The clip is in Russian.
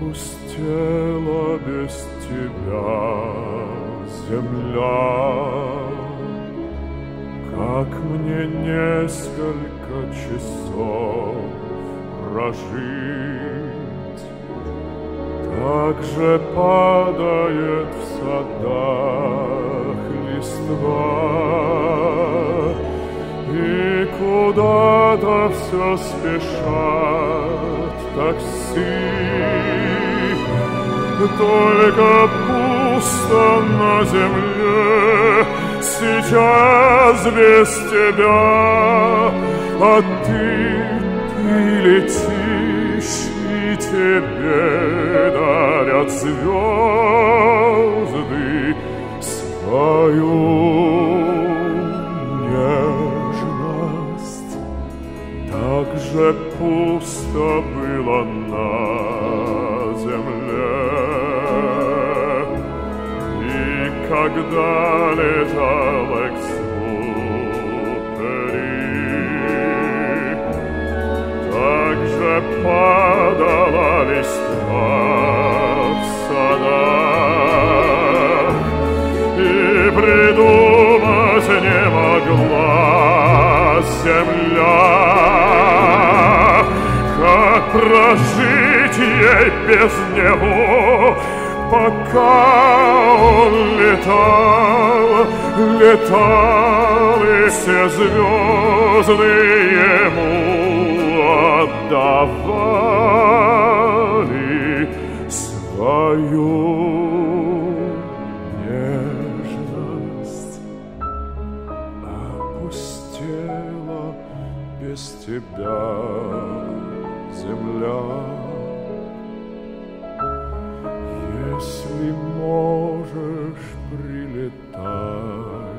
опустела без тебя земля. Как мне несколько часов прожить? Так же падает в садах листва, и куда-то все спешат такси. Только пусто на земле сейчас без тебя, а ты летишь, и тебе дарят звезды свою нежность. Так же пусто было на земле, когда летал Экзюпери. Так же падала листва в садах, и придумать не могла земля, как прожить ей без него. Пока он летал, летал, и все звезды ему отдавали свою нежность. Опустела без тебя земля. Если можешь, прилетай